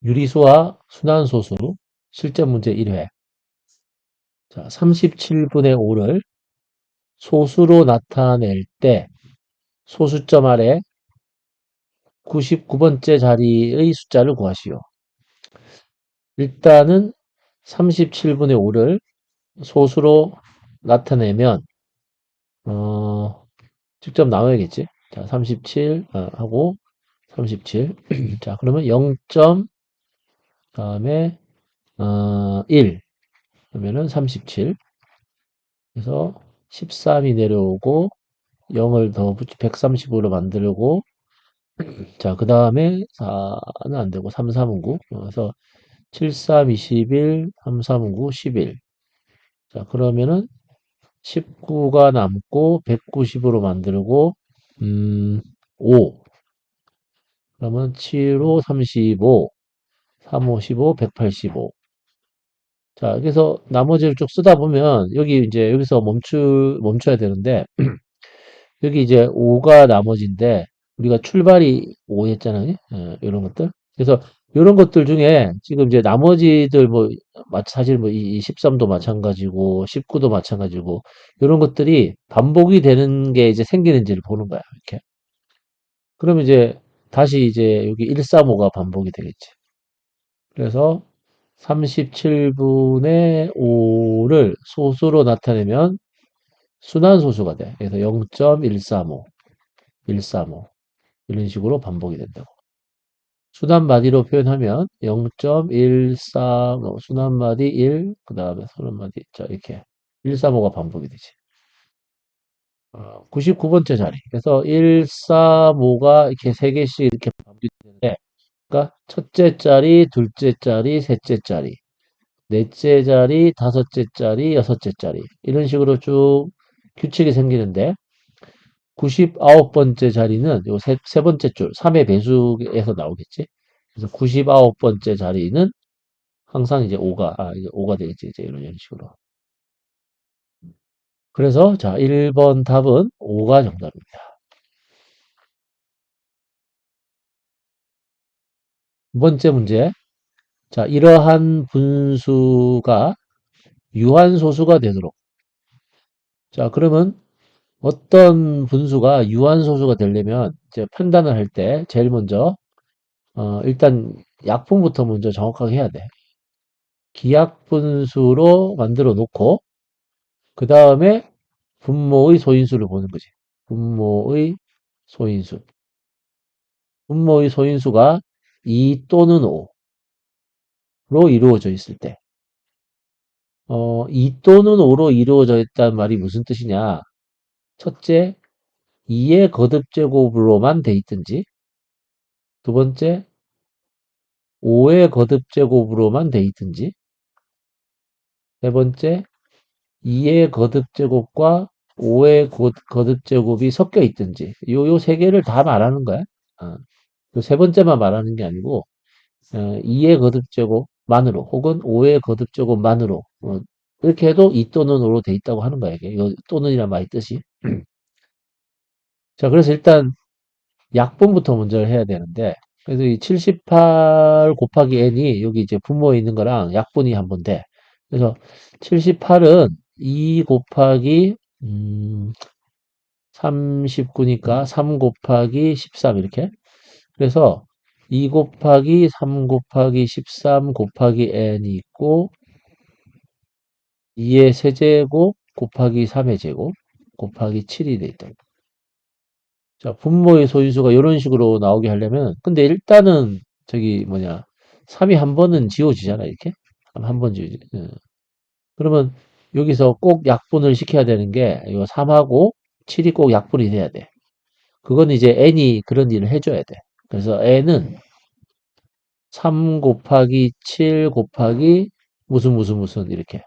유리수와 순환소수 실전 문제 1회. 자, 37분의 5를 소수로 나타낼 때 소수점 아래 99번째 자리의 숫자를 구하시오. 일단은 37분의 5를 소수로 나타내면 직접 나와야겠지. 자, 37 하고 37. 자, 그러면 0. 다음에 1 그러면은 37. 그래서 13이 내려오고 0을 더 붙이 130으로 만들고, 자, 그 다음에 4는 안 되고 3, 3은 9. 그래서 7, 3, 21, 3, 3은 9, 11. 자, 그러면은 19가 남고 190으로 만들고 5. 그러면 7, 5, 35, 3, 5, 15, 185. 자, 그래서 나머지를 쭉 쓰다 보면 여기 이제 여기서 멈춰야 되는데 여기 이제 5가 나머지인데 우리가 출발이 5였잖아요. 이런 것들. 그래서 이런 것들 중에 지금 이제 나머지들 뭐 사실 뭐 이 13도 마찬가지고 19도 마찬가지고 이런 것들이 반복이 되는 게 이제 생기는지를 보는 거야. 이렇게. 그러면 이제 다시 이제 여기 135가 반복이 되겠지. 그래서 37분의 5를 소수로 나타내면 순환소수가 돼. 그래서 0.135, 135 이런 식으로 반복이 된다고. 순환마디로 표현하면 0.13, 순환마디 1, 그 다음에 순환마디, 자, 이렇게 135가 반복이 되지. 99번째 자리. 그래서 135가 이렇게 3개씩 이렇게 반복이 되는데, 그러니까 첫째 자리, 둘째 자리, 셋째 자리, 넷째 자리, 다섯째 자리, 여섯째 자리. 이런 식으로 쭉 규칙이 생기는데, 99번째 자리는 요 세 번째 줄, 3의 배수에서 나오겠지. 그래서 99번째 자리는 항상 이제 5가 되겠지. 이제 이런 식으로. 그래서 자, 1번 답은 5가 정답입니다. 두 번째 문제. 자, 이러한 분수가 유한소수가 되도록. 자, 그러면 어떤 분수가 유한소수가 되려면 이제 판단을 할 때 제일 먼저 일단 약분부터 먼저 정확하게 해야 돼. 기하분수로 만들어 놓고 그 다음에 분모의 소인수를 보는 거지. 분모의 소인수. 분모의 소인수가 2 또는 5로 이루어져 있을 때. 2 또는 5로 이루어져 있다는 말이 무슨 뜻이냐? 첫째, 2의 거듭제곱으로만 돼 있든지, 두 번째, 5의 거듭제곱으로만 돼 있든지, 세 번째, 2의 거듭제곱과 5의 거듭제곱이 섞여 있든지, 요 세 개를 다 말하는 거야. 어, 요세 번째만 말하는 게 아니고, 2의 거듭제곱만으로, 혹은 5의 거듭제곱만으로, 이렇게 해도 2 또는 5로 돼 있다고 하는 거야, 이게. 이 또는이란 말의 뜻이. 자, 그래서 일단 약분부터 먼저 해야 되는데, 그래서 이 78 곱하기 n이 여기 이제 분모에 있는 거랑 약분이 한번 돼. 그래서 78은 2 곱하기 39니까 3 곱하기 13 이렇게. 그래서 2 곱하기 3 곱하기 13 곱하기 n이 있고 2의 세제곱 곱하기 3의 제곱 곱하기 7이 돼 있다. 자, 분모의 소인수가 이런 식으로 나오게 하려면 근데 일단은 저기 뭐냐 3이 한 번은 지워지잖아 이렇게 한 번 지워지. 그러면 여기서 꼭 약분을 시켜야 되는 게 이거 3하고 7이 꼭 약분이 돼야 돼. 그건 이제 n이 그런 일을 해줘야 돼. 그래서 n은 3 곱하기 7 곱하기 무슨 이렇게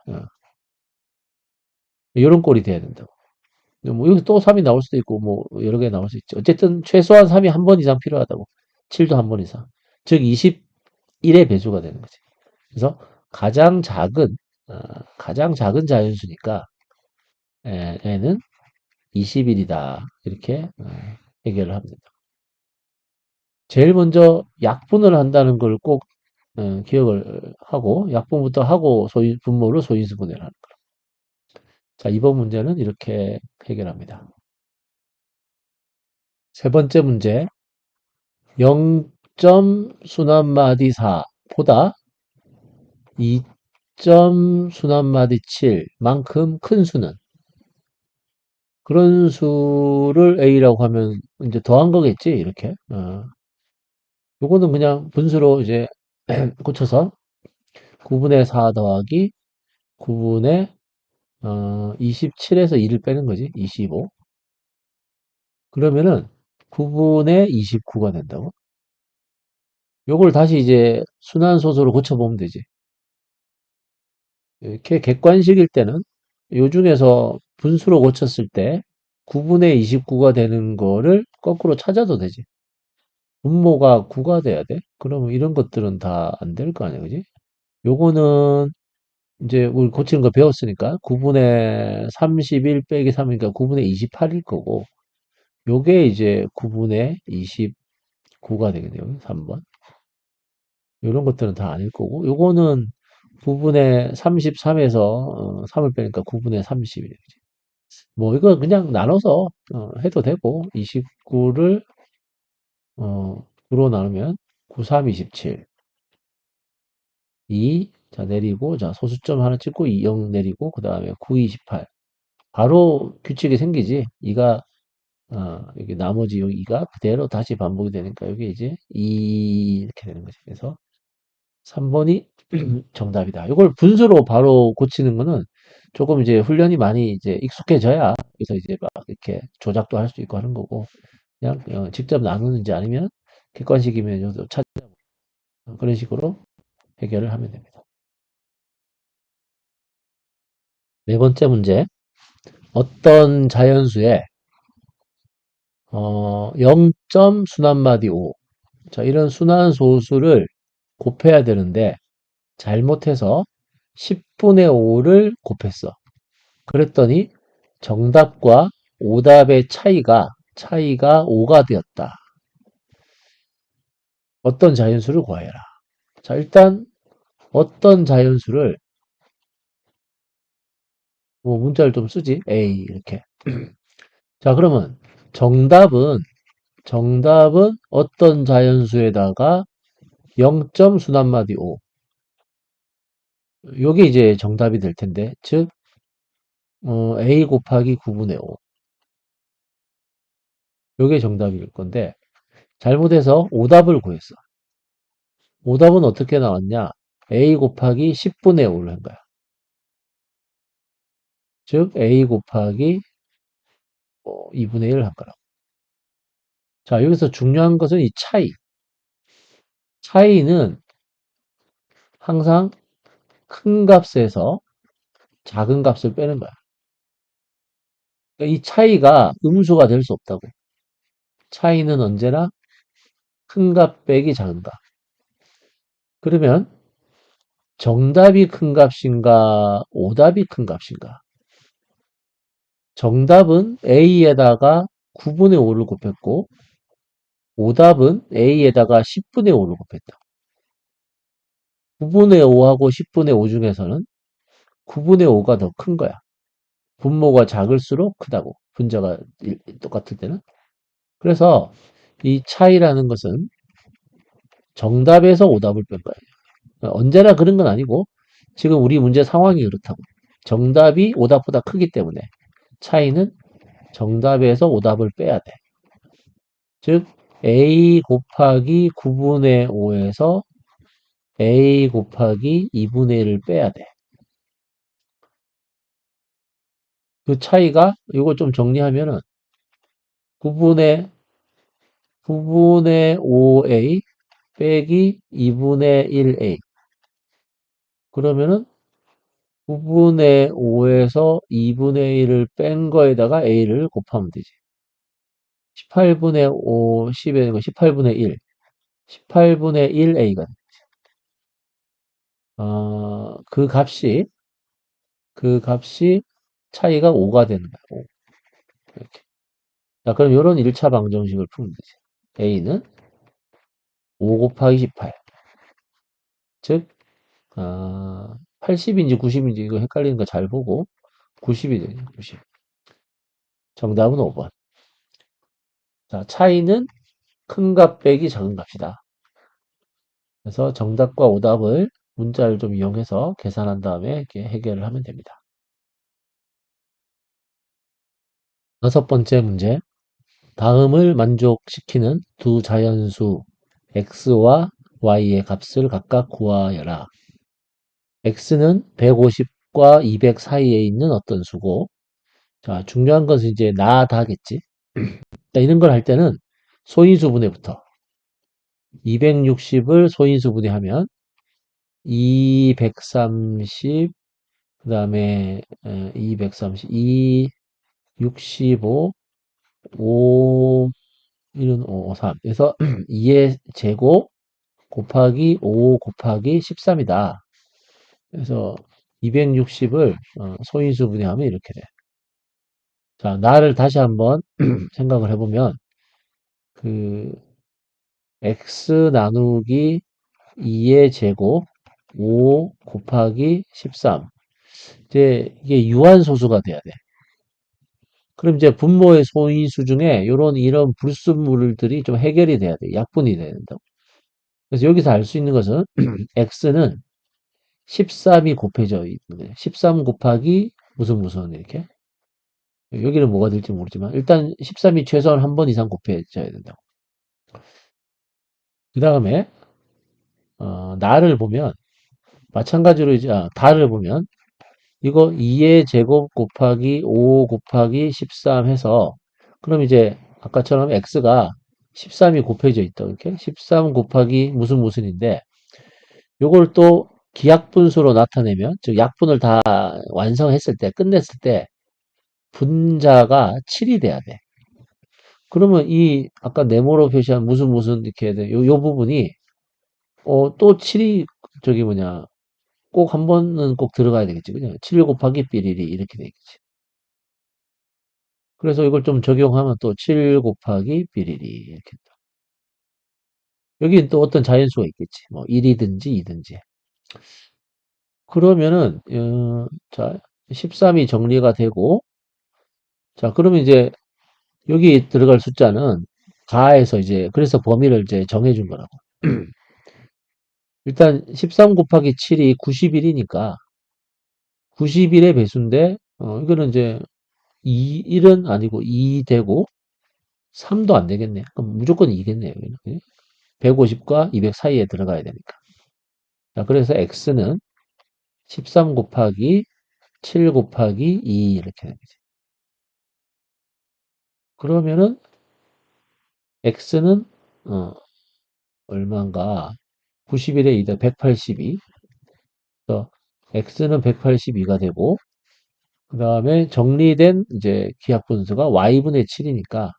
이런 꼴이 돼야 된다고. 뭐 여기 또 3이 나올 수도 있고 뭐 여러 개 나올 수 있죠. 어쨌든 최소한 3이 한 번 이상 필요하다고. 7도 한 번 이상. 즉 21의 배수가 되는 거지. 그래서 가장 작은 가장 작은 자연수니까 얘는 21이다. 이렇게 해결을 합니다. 제일 먼저 약분을 한다는 걸 꼭 기억을 하고 약분부터 하고 분모를 소인수분해를 하는 거예요. 자, 이번 문제는 이렇게 해결합니다. 세 번째 문제 0점 순환마디 4보다 2점 순환마디 7만큼 큰 수는 그런 수를 A라고 하면 이제 더한 거겠지 이렇게 요거는 그냥 분수로 이제 고쳐서 9분의 4 더하기 9분의 27에서 2를 빼는 거지 25 그러면은 9분의 29가 된다고 요걸 다시 이제 순환소수로 고쳐보면 되지 이렇게 객관식일 때는 요 중에서 분수로 고쳤을 때 9분의 29가 되는 거를 거꾸로 찾아도 되지 분모가 9가 돼야 돼? 그러면 이런 것들은 다 안 될 거 아니야, 그지? 요거는 이제 우리 고치는 거 배웠으니까 9분의 31 빼기 3이니까 9분의 28일 거고 요게 이제 9분의 29가 되겠네요. 3번. 요런 것들은 다 아닐 거고 요거는 9분의 33에서 3을 빼니까 9분의 30이에요. 뭐 이거 그냥 나눠서 해도 되고 29를 9로 나누면 9, 3, 27 2, 자, 내리고, 자, 소수점 하나 찍고, 2, 0 내리고, 그 다음에 9, 28. 바로 규칙이 생기지. 이가, 여기 나머지 여기 이가 그대로 다시 반복이 되니까, 여기 이제 2 이렇게 되는 거지. 그래서 3번이 정답이다. 이걸 분수로 바로 고치는 거는 조금 이제 훈련이 많이 이제 익숙해져야, 그래서 이제 막 이렇게 조작도 할 수 있고 하는 거고, 그냥 직접 나누는지 아니면 객관식이면 찾 그런 식으로 해결을 하면 됩니다. 네 번째 문제. 어떤 자연수에 0점 순환마디 5. 자, 이런 순환소수를 곱해야 되는데 잘못해서 10분의 5를 곱했어. 그랬더니 정답과 오답의 차이가 5가 되었다. 어떤 자연수를 구하여라. 자, 일단 어떤 자연수를 뭐 문자를 좀 쓰지. A 이렇게. 자, 그러면 정답은 어떤 자연수에다가 0점 순환마디 5. 요게 이제 정답이 될 텐데, 즉, A 곱하기 9분의 5. 요게 정답일 건데, 잘못해서 오답을 구했어. 오답은 어떻게 나왔냐? A 곱하기 10분의 5를 한 거야. 즉, A 곱하기 2분의 1을 한 거라고. 자, 여기서 중요한 것은 이 차이. 차이는 항상 큰 값에서 작은 값을 빼는 거야. 그러니까 이 차이가 음수가 될 수 없다고. 차이는 언제나 큰 값 빼기 작은 값. 그러면 정답이 큰 값인가, 오답이 큰 값인가? 정답은 A에다가 9분의 5를 곱했고, 오답은 A에다가 10분의 5를 곱했다. 9분의 5하고 10분의 5 중에서는 9분의 5가 더 큰 거야. 분모가 작을수록 크다고. 분자가 똑같을 때는. 그래서 이 차이라는 것은 정답에서 오답을 뺀 거예요. 언제나 그런 건 아니고, 지금 우리 문제 상황이 그렇다고. 정답이 오답보다 크기 때문에 차이는 정답에서 오답을 빼야 돼. 즉, A 곱하기 9분의 5에서 A 곱하기 2분의 1을 빼야 돼. 그 차이가, 이거 좀 정리하면은 9분의, 9분의 5A 빼기 2분의 1A. 그러면은 9분의 5에서 2분의 1을 뺀 거에다가 A를 곱하면 되지. 18분의 5, 10에 18분의 1. 18분의 1A가 그 값이 차이가 5가 되는 거야. 5. 이렇게. 자, 그럼 이런 1차 방정식을 풀면 되지. A는 5 곱하기 18. 즉, 80인지 90인지 이거 헷갈리는 거 잘 보고 90이 되죠. 90. 정답은 5번. 자, 차이는 큰 값 빼기 작은 값이다. 그래서 정답과 오답을 문자를 좀 이용해서 계산한 다음에 이렇게 해결을 하면 됩니다. 다섯 번째 문제. 다음을 만족시키는 두 자연수 x와 y의 값을 각각 구하여라. x는 150과 200 사이에 있는 어떤 수고, 자, 중요한 것은 이제 나 다겠지. 자, 이런 걸 할 때는 소인수 분해부터 260을 소인수 분해하면 230, 그 다음에 230, 2, 65, 5, 1은 5, 3. 그래서 2의 제곱 곱하기 5 곱하기 13이다. 그래서 260을 소인수 분해하면 이렇게 돼. 자, 나를 다시 한번 생각을 해보면 그 x 나누기 2의 제곱 5 곱하기 13. 이제 이게 유한소수가 돼야 돼. 그럼 이제 분모의 소인수 중에 이런 불순물들이 좀 해결이 돼야 돼. 약분이 돼야 된다고. 그래서 여기서 알 수 있는 것은 x는 13이 곱해져 있는데 13 곱하기 무슨 이렇게 여기는 뭐가 될지 모르지만 일단 13이 최소한 한 번 이상 곱해져야 된다고. 그 다음에 나를 보면 마찬가지로 이제 다를 보면 이거 2의 제곱 곱하기 5 곱하기 13 해서 그럼 이제 아까처럼 x가 13이 곱해져 있다. 이렇게 13 곱하기 무슨인데 요걸 또 기하분수로 나타내면 즉 약분을 다 완성했을 때 끝냈을 때 분자가 7이 돼야 돼. 그러면 이 아까 네모로 표시한 무슨 이렇게 돼. 요 부분이 또 7이 저기 뭐냐 꼭 한 번은 꼭 들어가야 되겠지. 그죠? 7 곱하기 삐리리 이렇게 되겠지. 그래서 이걸 좀 적용하면 또 7 곱하기 삐리리 이렇게. 여기 또 어떤 자연수가 있겠지. 뭐 1이든지 2든지. 그러면은 자 13이 정리가 되고 자 그러면 이제 여기 들어갈 숫자는 가에서 이제 그래서 범위를 이제 정해준 거라고. 일단 13 곱하기 7이 91이니까 91의 배수인데 이거는 이제 1은 아니고 2 되고 3도 안 되겠네. 그럼 무조건 2겠네요. 150과 200 사이에 들어가야 되니까. 자, 그래서 x는 13 곱하기 7 곱하기 2 이렇게 되는 거지. 그러면은 x는 얼마인가? 91에 2다 182. 그래서 x는 182가 되고 그 다음에 정리된 이제 기하분수가 y분의 7이니까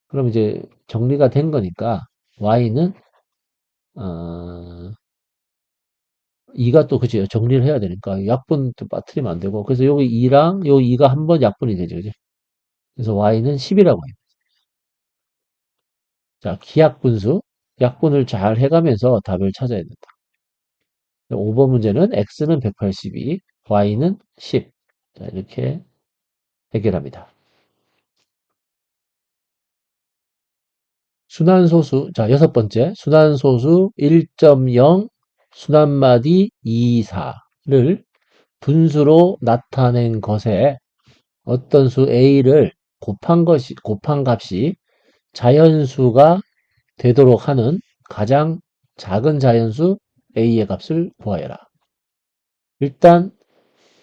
그럼 이제 정리가 된 거니까 y는 어, 2가 또 그치 정리를 해야 되니까 약분 또 빠뜨리면 안 되고 그래서 여기 2랑 요 2가 한 번 약분이 되죠. 그지? 그래서 y는 10이라고 해요. 자, 기하분수 약분을 잘 해가면서 답을 찾아야 된다. 5번 문제는 x는 182, y는 10. 자, 이렇게 해결합니다. 순환소수, 자, 여섯 번째, 순환소수 1.0, 순환마디 2, 4를 분수로 나타낸 것에 어떤 수 a를 곱한 값이 자연수가 되도록 하는 가장 작은 자연수 a의 값을 구하여라. 일단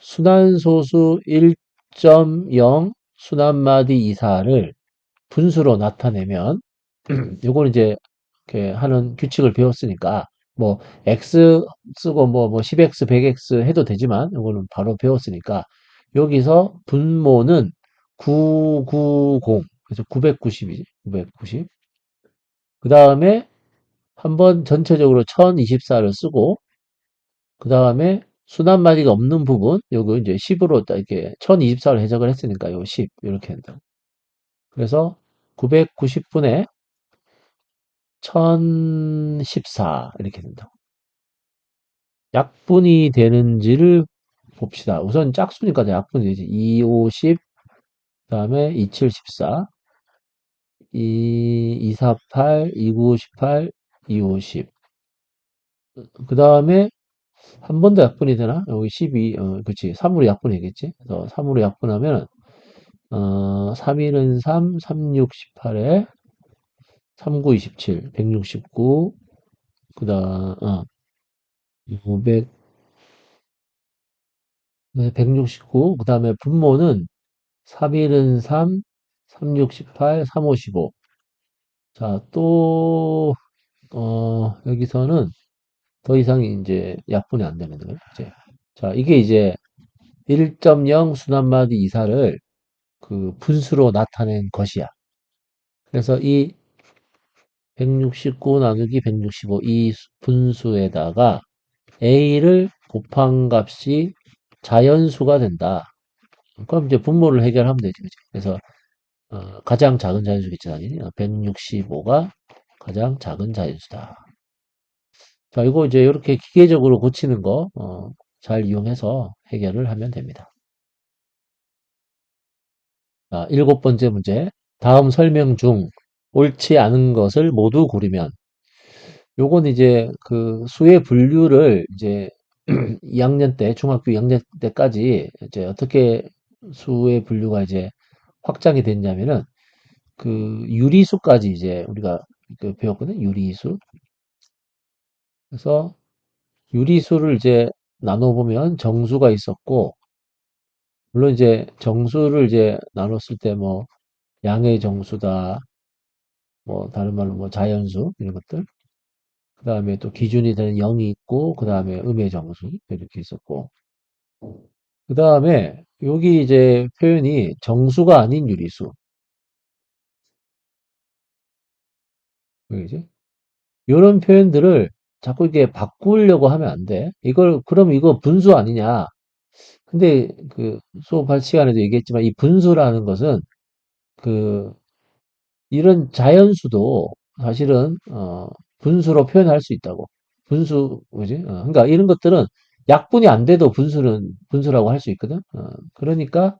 순환소수 1.0 순환마디 이사를 분수로 나타내면 요거는 이제 이렇게 하는 규칙을 배웠으니까 뭐 x 쓰고 뭐 10x, 100x 해도 되지만 요거는 바로 배웠으니까 여기서 분모는 990 그래서 990이지 990 그 다음에 한번 전체적으로 1024를 쓰고 그 다음에 순환마디가 없는 부분 요거 이제 10으로 딱 이렇게 1024를 해석을 했으니까 요 10 이렇게 한다. 그래서 990분의 1014 이렇게 된다. 약분이 되는지를 봅시다. 우선 짝수니까 약분이 되지. 2, 5, 10, 그 다음에 2, 7, 14, 2, 4, 8, 2, 9, 18, 2, 5, 10. 그 다음에 한 번 더 약분이 되나? 여기 12, 그치. 3으로 약분이겠지. 그래서 3으로 약분하면, 3, 1은 3, 3, 6, 18에 3, 9, 27, 169, 그 다음, 500, 169, 그 다음에 분모는 3, 1은 3, 3, 6, 18, 3, 5, 15. 자, 또, 여기서는 더 이상 이제 약분이 안 되는 거예요. 이제. 자, 이게 이제 1.0 순환마디 이사를 그 분수로 나타낸 것이야. 그래서 이 169 나누기 165 이 분수에다가 a를 곱한 값이 자연수가 된다. 그럼 이제 분모를 해결하면 되지. 그치? 그래서 가장 작은 자연수겠지, 당연히. 165가 가장 작은 자연수다. 자, 이거 이제 이렇게 기계적으로 고치는 거, 잘 이용해서 해결을 하면 됩니다. 자, 일곱 번째 문제. 다음 설명 중 옳지 않은 것을 모두 고르면, 요건 이제 그 수의 분류를 이제 2학년 때, 중학교 2학년 때까지 이제 어떻게 수의 분류가 이제 확장이 됐냐면은 그 유리수까지 이제 우리가 그 배웠거든, 유리수. 그래서 유리수를 이제 나눠보면 정수가 있었고, 물론 이제 정수를 이제 나눴을 때 뭐 양의 정수다, 뭐 다른 말로 뭐 자연수 이런 것들. 그 다음에 또 기준이 되는 0이 있고, 그 다음에 음의 정수 이렇게 있었고, 그 다음에 여기 이제 표현이 정수가 아닌 유리수. 그지? 이런 표현들을 자꾸 이렇게 바꾸려고 하면 안 돼. 그럼 이거 분수 아니냐? 근데 그 수업할 시간에도 얘기했지만 이 분수라는 것은 그 이런 자연수도 사실은 분수로 표현할 수 있다고. 분수 뭐지? 그러니까 이런 것들은 약분이 안 돼도 분수는 분수라고 할 수 있거든. 그러니까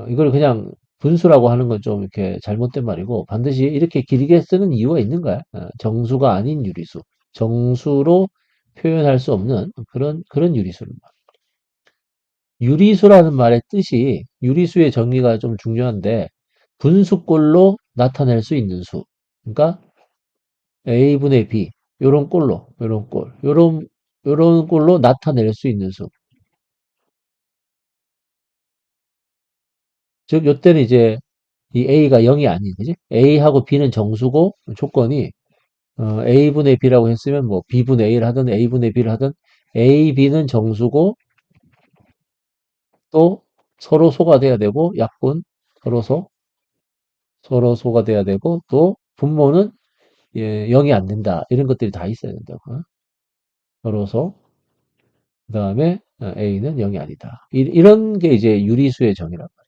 이걸 그냥 분수라고 하는 건 좀 이렇게 잘못된 말이고 반드시 이렇게 길게 쓰는 이유가 있는 거야. 정수가 아닌 유리수. 정수로 표현할 수 없는 그런 유리수를. 유리수라는 말의 뜻이 유리수의 정의가 좀 중요한데 분수꼴로 나타낼 수 있는 수. 그러니까 A분의 B 요런 꼴로 요런 꼴 요런 꼴로 나타낼 수 있는 수. 즉 요때는 이제 이 A가 0이 아닌 그지? A하고 B는 정수고 조건이 A분의 B라고 했으면 뭐 B분의 A를 하든 A분의 B를 하든 A, B는 정수고 또 서로 소가 돼야 되고 약분 서로 소가 돼야 되고 또 분모는 0이 안 된다. 이런 것들이 다 있어야 된다고. 서로소 그다음에 A는 0이 아니다. 이런 게 이제 유리수의 정의란 말이에요.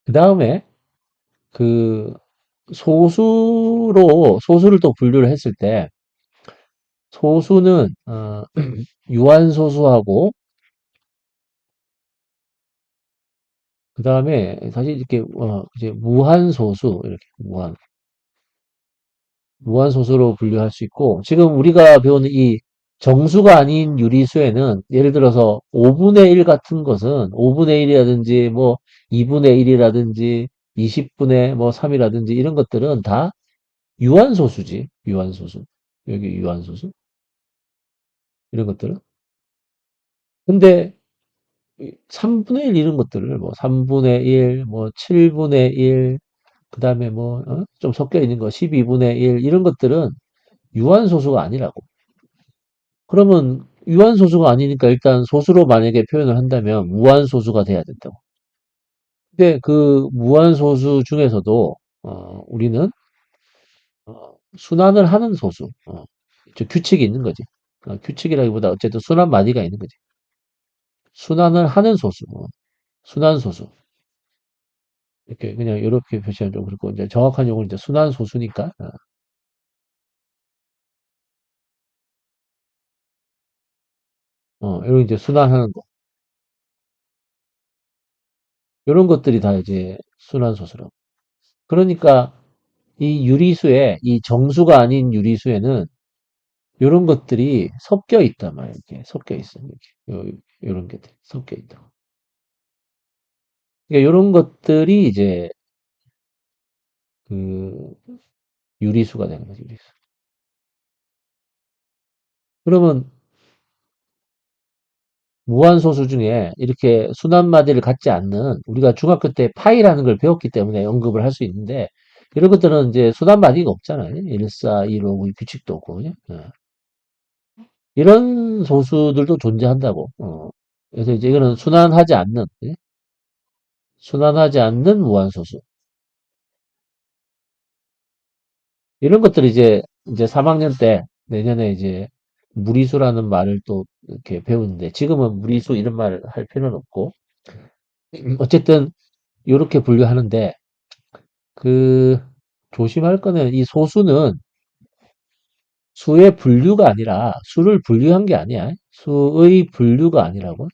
그다음에 그 소수를 또 분류를 했을 때 소수는 유한소수하고 그다음에 사실 이렇게 이제 무한소수 이렇게 무한소수로 분류할 수 있고 지금 우리가 배우는 이 정수가 아닌 유리수에는 예를 들어서 5분의 1 같은 것은 5분의 1이라든지 뭐 2분의 1이라든지 20분의 뭐 3이라든지 이런 것들은 다 유한소수지. 유한소수. 여기 유한소수. 이런 것들은. 근데 3분의 1 이런 것들을 뭐 3분의 1, 뭐 7분의 1, 그다음에 뭐 좀 섞여 있는 거 12분의 1 이런 것들은 유한소수가 아니라고. 그러면 유한소수가 아니니까 일단 소수로 만약에 표현을 한다면 무한소수가 돼야 된다고. 근데 그 무한소수 중에서도 우리는 순환을 하는 소수, 규칙이 있는 거지. 규칙이라기보다 어쨌든 순환 마디가 있는 거지. 순환을 하는 소수, 순환소수. 이렇게 그냥 이렇게 표시하면 좀 그렇고 이제 정확한 용어는 이제 순환소수니까 이런 이제 순환하는 거. 이런 것들이 다 이제 순환소수라고. 그러니까 이 유리수에, 이 정수가 아닌 유리수에는 이런 것들이 섞여 있단 말이에요. 이렇게 섞여 있어. 이렇게. 요런 게 섞여 있다. 그러니까 이런 것들이 이제 그 유리수가 되는 거지, 유리수. 그러면 무한소수 중에 이렇게 순환마디를 갖지 않는 우리가 중학교 때 파이라는 걸 배웠기 때문에 언급을 할 수 있는데 이런 것들은 이제 순환마디가 없잖아요. 1, 4, 1, 5, 규칙도 없고 그죠? 이런 소수들도 존재한다고. 그래서 이제 이거는 순환하지 않는 예? 순환하지 않는 무한소수 이런 것들을 이제 3학년 때 내년에 이제 무리수라는 말을 또 이렇게 배우는데 지금은 무리수 이런 말을 할 필요는 없고 어쨌든 이렇게 분류하는데 그 조심할 거는 이 소수는 수의 분류가 아니라 수를 분류한 게 아니야. 수의 분류가 아니라고.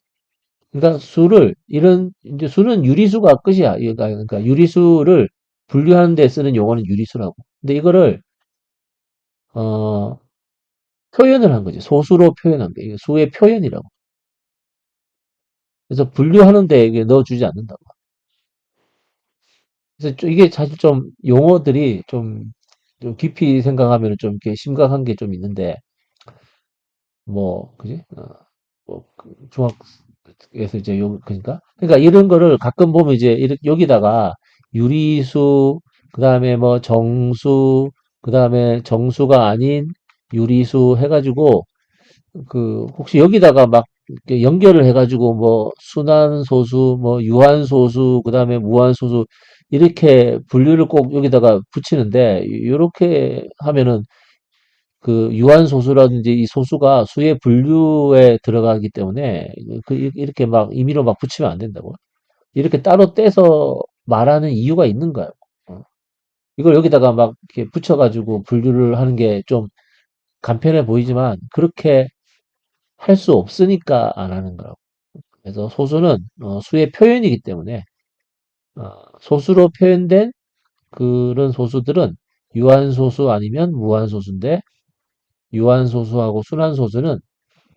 그러니까 수를 이런 이제 수는 유리수가 끝이야. 그러니까 유리수를 분류하는 데 쓰는 용어는 유리수라고. 근데 이거를 어 표현을 한 거지. 소수로 표현한 게 이게 수의 표현이라고. 그래서 분류하는 데 이게 넣어주지 않는다고. 그래서 이게 사실 좀 용어들이 좀 깊이 생각하면 좀 이렇게 심각한 게 좀 있는데 뭐 그지? 중학에서 이제 그러니까 이런 거를 가끔 보면 이제 여기다가 유리수 그다음에 뭐 정수 그다음에 정수가 아닌 유리수 해가지고 그 혹시 여기다가 막 이렇게 연결을 해가지고 뭐 순환소수 뭐 유한소수 그다음에 무한소수 이렇게 분류를 꼭 여기다가 붙이는데 이렇게 하면은 그 유한소수라든지 이 소수가 수의 분류에 들어가기 때문에 이렇게 막 임의로 막 붙이면 안 된다고. 이렇게 따로 떼서 말하는 이유가 있는 거예요. 어. 이걸 여기다가 막 이렇게 붙여가지고 분류를 하는 게 좀 간편해 보이지만 그렇게 할 수 없으니까 안 하는 거라고. 그래서 소수는 수의 표현이기 때문에 소수로 표현된 그런 소수들은 유한소수 아니면 무한소수인데 유한소수하고 순환소수는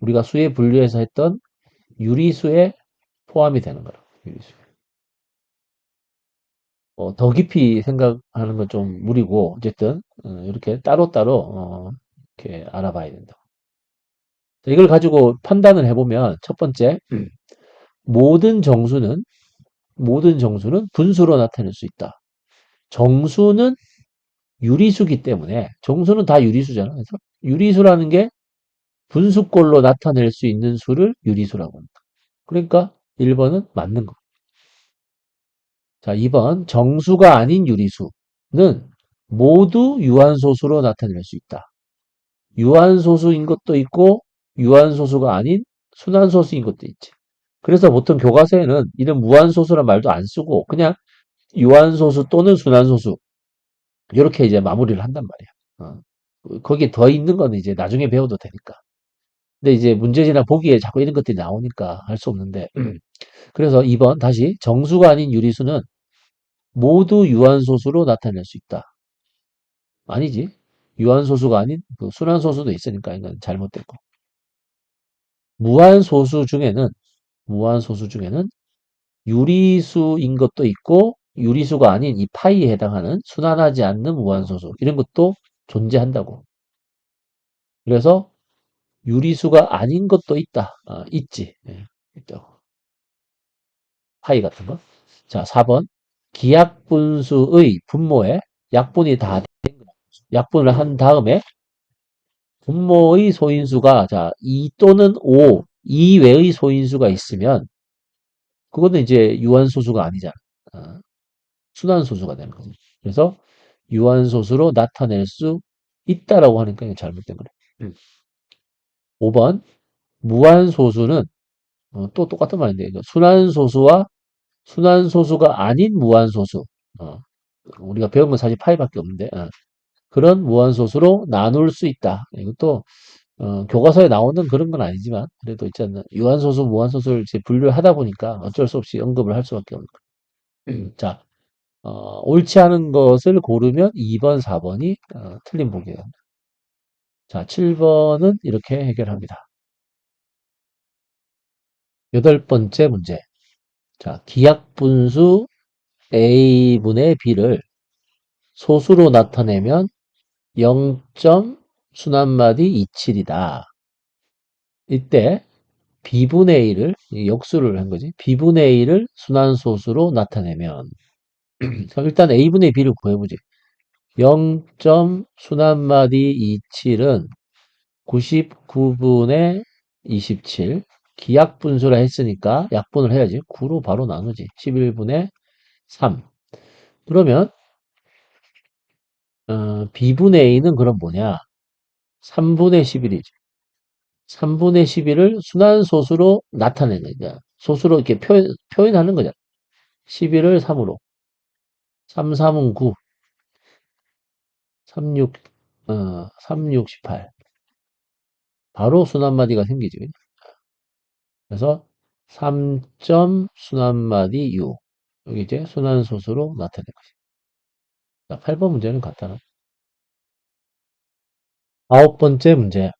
우리가 수의 분류에서 했던 유리수에 포함이 되는 거라고. 유리수. 더 깊이 생각하는 건 좀 무리고 어쨌든 이렇게 따로따로 이렇게 알아봐야 된다. 이걸 가지고 판단을 해보면 첫 번째 모든 정수는 모든 정수는 분수로 나타낼 수 있다. 정수는 유리수기 때문에 정수는 다 유리수잖아. 그래서 유리수라는 게 분수꼴로 나타낼 수 있는 수를 유리수라고 한다. 그러니까 1번은 맞는 거. 자, 2번 정수가 아닌 유리수는 모두 유한소수로 나타낼 수 있다. 유한소수인 것도 있고 유한소수가 아닌 순환소수인 것도 있지. 그래서 보통 교과서에는 이런 무한소수란 말도 안 쓰고 그냥 유한소수 또는 순환소수 이렇게 이제 마무리를 한단 말이야. 거기에 더 있는 건 이제 나중에 배워도 되니까. 근데 이제 문제지나 보기에 자꾸 이런 것들이 나오니까 할 수 없는데. 그래서 2번 다시 정수가 아닌 유리수는 모두 유한소수로 나타낼 수 있다. 아니지. 유한소수가 아닌 그 순환소수도 있으니까 이건 잘못됐고. 무한소수 중에는 무한소수 중에는 유리수인 것도 있고 유리수가 아닌 이 파이에 해당하는 순환하지 않는 무한소수 이런 것도 존재한다고. 그래서 유리수가 아닌 것도 있다. 있지. 예, 있다고. 파이 같은 거. 자, 4번. 기약분수의 분모에 약분이 다 된 거. 약분을 한 다음에 분모의 소인수가 자, 2 또는 5 이외의 소인수가 있으면 그거는 이제 유한소수가 아니잖아. 어, 순환소수가 되는 거지. 그래서 유한소수로 나타낼 수 있다라고 하니까 이게 잘못된 거래. 5번 무한소수는 또 똑같은 말인데 순환소수와 순환소수가 아닌 무한소수. 어, 우리가 배운 건 사실 파이밖에 없는데 그런 무한소수로 나눌 수 있다. 이것도 교과서에 나오는 그런 건 아니지만, 그래도 있잖아. 유한소수, 무한소수를 이제 분류를 하다 보니까 어쩔 수 없이 언급을 할 수밖에 없는 거예요. 자, 옳지 않은 것을 고르면 2번, 4번이 틀린 보기예요. 자, 7번은 이렇게 해결합니다. 여덟 번째 문제. 자, 기하분수 a분의 b를 소수로 나타내면 0점 순환마디 27이다. 이때 b분의 a를 역수를 한 거지. b분의 a를 순환소수로 나타내면 그럼 일단 a분의 b를 구해보지. 0점 순환마디 27은 99분의 27 기약분수라 했으니까 약분을 해야지. 9로 바로 나누지. 11분의 3 그러면 b분의 a는 그럼 뭐냐? 3분의 11이지. 3분의 11을 순환소수로 나타내는 거야. 소수로 이렇게 표현하는 거잖아. 11을 3으로. 3, 3은 9. 3, 6, 3, 6, 18. 바로 순환마디가 생기지. 그래서 3점 순환마디 U. 여기 이제 순환소수로 나타낸 것이. 자, 8번 문제는 간단하다. 아홉 번째 문제.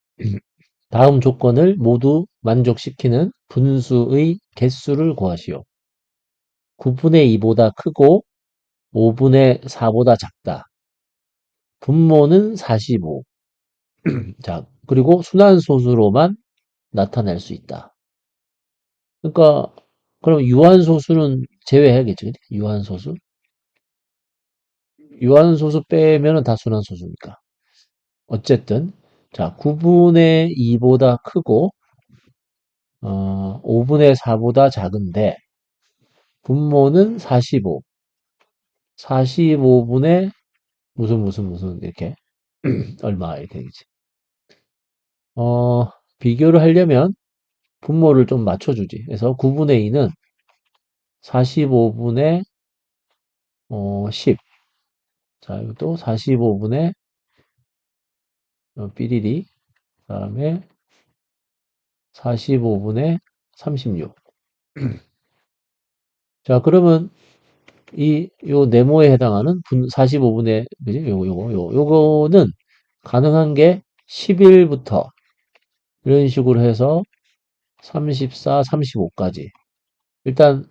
다음 조건을 모두 만족시키는 분수의 개수를 구하시오. 9분의 2보다 크고 5분의 4보다 작다. 분모는 45. 자, 그리고 순환소수로만 나타낼 수 있다. 그러니까 그럼 유한소수는 제외해야겠죠. 그치? 유한소수. 유한소수 빼면은 다 순환소수니까. 어쨌든 자, 9분의 2보다 크고 5분의 4보다 작은데 분모는 45. 45분의 무슨 이렇게 얼마 이렇게 되겠지. 비교를 하려면 분모를 좀 맞춰주지. 그래서 9분의 2는 45분의 10. 자, 이것도 45분의 삐리리. 그다음에 45분의 36. 자, 그러면 요 네모에 해당하는 45분의 그지? 요거는 가능한 게 11부터 이런 식으로 해서 34, 35까지. 일단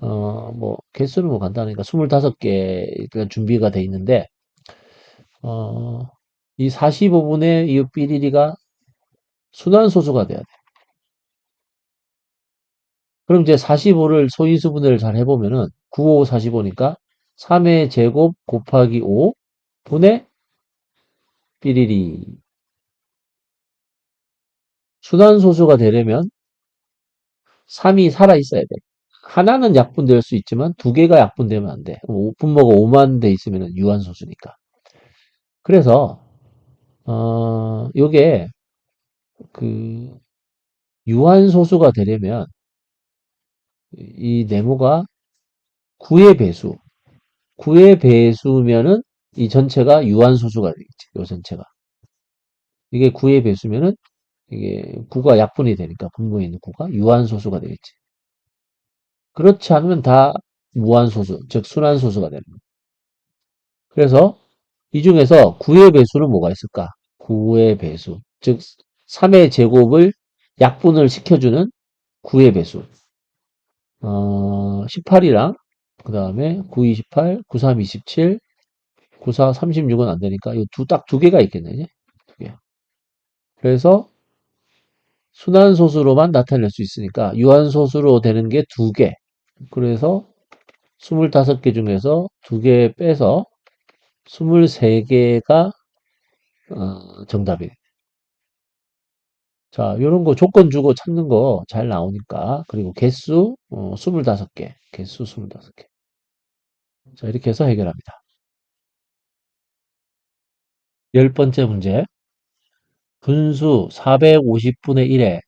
뭐 개수는 뭐 간단하니까 25개 일단 준비가 돼 있는데 어, 이 45분의 이 삐리리가 순환소수가 돼야 돼. 그럼 이제 45를 소인수분해를 잘 해보면은 9, 5, 45니까 3의 제곱 곱하기 5 분의 삐리리. 순환소수가 되려면 3이 살아있어야 돼. 하나는 약분될 수 있지만 두 개가 약분되면 안 돼. 분모가 5만 돼 있으면 유한소수니까. 그래서 요게 그 유한소수가 되려면 이 네모가 9의 배수. 9의 배수면은 이 전체가 유한소수가 되겠지. 요 전체가. 이게 9의 배수면은 이게 9가 약분이 되니까 분모에 있는 9가 유한소수가 되겠지. 그렇지 않으면 다 무한소수, 즉 순환소수가 되는 거예요. 그래서 이 중에서 9의 배수는 뭐가 있을까? 9의 배수, 즉 3의 제곱을 약분을 시켜주는 9의 배수. 18이랑 그 다음에 9, 28, 9, 3, 27, 9, 4, 36은 안 되니까 이 딱 두 개가 있겠네. 이제? 두 개. 그래서 순환소수로만 나타낼 수 있으니까 유한소수로 되는 게 두 개. 그래서 25개 중에서 두 개 빼서 23개가 정답이에요. 자, 요런 거 조건 주고 찾는 거 잘 나오니까. 그리고 개수 25개. 개수 25개. 자, 이렇게 해서 해결합니다. 열 번째 문제. 분수 450분의 1에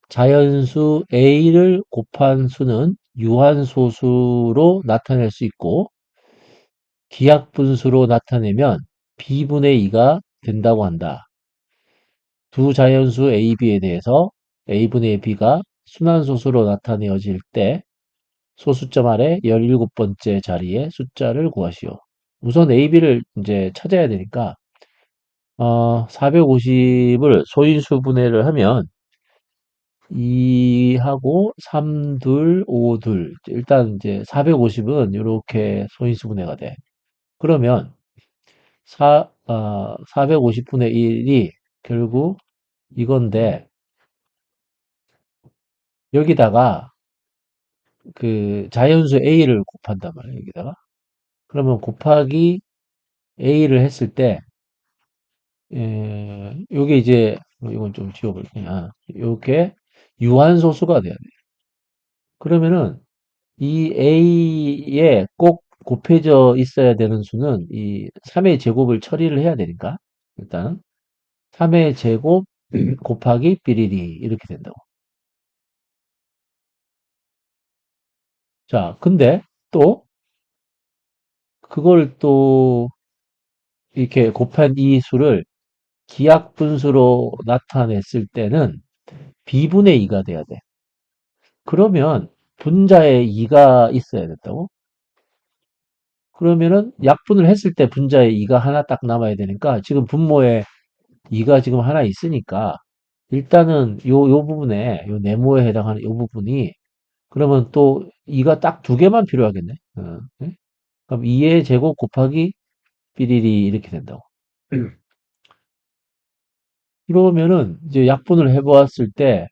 자연수 a를 곱한 수는 유한소수로 나타낼 수 있고 기하분수로 나타내면 b분의 2가 된다고 한다. 두 자연수 A, B에 대해서 A분의 B가 순환소수로 나타내어질 때 소수점 아래 17번째 자리의 숫자를 구하시오. 우선 A, B를 이제 찾아야 되니까 450을 소인수분해를 하면 2하고 3, 2, 5, 2 일단 이제 450은 이렇게 소인수분해가 돼. 그러면 450분의 1이 결국 이건데 여기다가 그 자연수 A를 곱한단 말이에요. 여기다가. 그러면 곱하기 A를 했을 때 요게 이제 이건 좀 지워볼게요. 요게 유한소수가 돼야 돼. 그러면은 이 A에 꼭 곱해져 있어야 되는 수는 이 3의 제곱을 처리를 해야 되니까 일단 3의 제곱 곱하기 삐리리 이렇게 된다고. 자, 근데 또 그걸 또 이렇게 곱한 이 수를 기하분수로 나타냈을 때는 b분의 2가 돼야 돼. 그러면 분자에 2가 있어야 된다고? 그러면은 약분을 했을 때 분자에 2가 하나 딱 남아야 되니까 지금 분모에 2가 지금 하나 있으니까 일단은 요 부분에 요 네모에 해당하는 요 부분이 그러면 또 2가 딱 두 개만 필요하겠네. 네? 그럼 2의 제곱 곱하기 삐리리 이렇게 된다고. 그러면은 이제 약분을 해보았을 때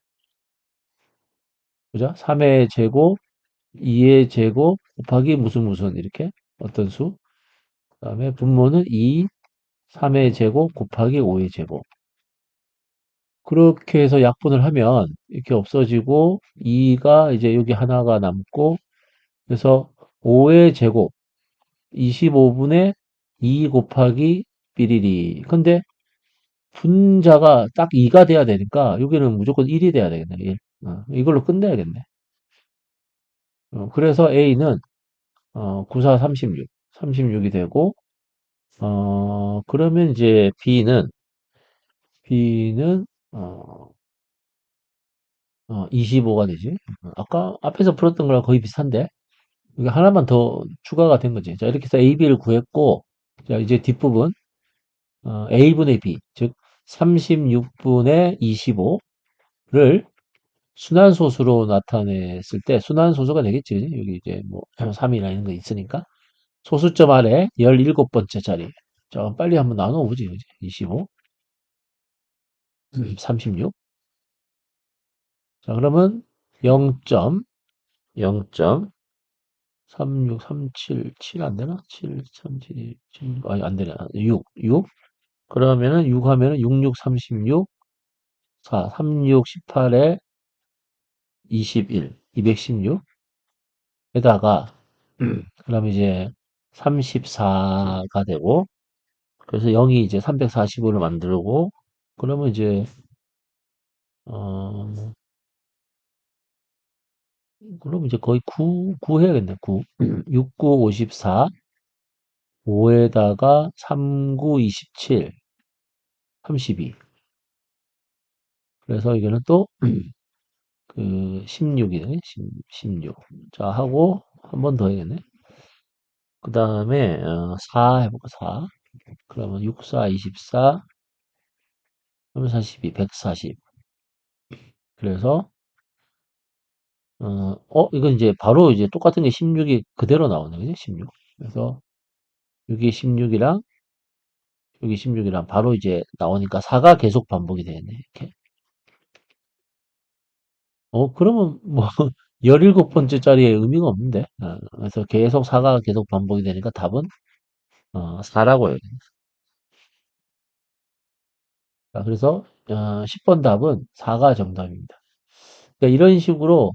그죠? 3의 제곱, 2의 제곱 곱하기 무슨 이렇게 어떤 수? 그다음에 분모는 2, 3의 제곱 곱하기 5의 제곱. 그렇게 해서 약분을 하면 이렇게 없어지고 2가 이제 여기 하나가 남고 그래서 5의 제곱 25분의 2 곱하기 삐리리. 근데 분자가 딱 2가 돼야 되니까 여기는 무조건 1이 돼야 되겠네. 1. 이걸로 끝내야겠네. 그래서 A는 94, 36. 36이 되고 그러면 이제 B는 25가 되지. 아까 앞에서 풀었던 거랑 거의 비슷한데 이게 하나만 더 추가가 된 거지. 자, 이렇게 해서 A, B를 구했고 자, 이제 뒷부분 A분의 B 즉 36분의 25를 순환소수로 나타냈을 때 순환소수가 되겠지. 그지? 여기 이제 뭐 3이나 이런 거 있으니까 소수점 아래 17번째 자리. 자, 빨리 한번 나눠보지. 그지? 25, 36. 자, 그러면 0점, 0.3637, 7 안 되나? 7, 37, 7, 아니, 안 되나? 6. 그러면은 6 하면은 66, 36, 4, 36, 18에 21, 216에다가, 그럼 이제 34가 되고, 그래서 0이 이제 345를 만들고, 그러면 이제, 어, 그럼 이제 거의 9 해야겠네, 9. 6, 9, 54, 5에다가 3, 9, 27, 32. 그래서 이거는 또, 그, 16이네, 16. 자, 하고, 한 번 더 해야겠네. 그 다음에, 4 해볼까, 4. 그러면 6, 4, 24, 3, 42, 140. 그래서, 이건 이제 바로 이제 똑같은 게 16이 그대로 나오네, 그지? 16. 그래서, 여기 16이랑, 여기 16이랑 바로 이제 나오니까 4가 계속 반복이 되네, 이렇게. 그러면 뭐, 17번째 자리에 의미가 없는데. 그래서 계속 4가 계속 반복이 되니까 답은 4라고 해요. 자, 그래서 10번 답은 4가 정답입니다. 그러니까 이런 식으로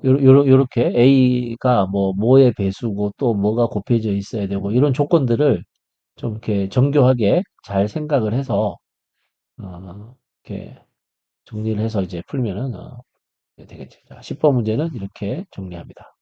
요렇게 A가 뭐의 배수고 또 뭐가 곱해져 있어야 되고 이런 조건들을 좀 이렇게 정교하게 잘 생각을 해서 이렇게 정리를 해서 이제 풀면은 되겠죠. 자, 10번 문제는 이렇게 정리합니다.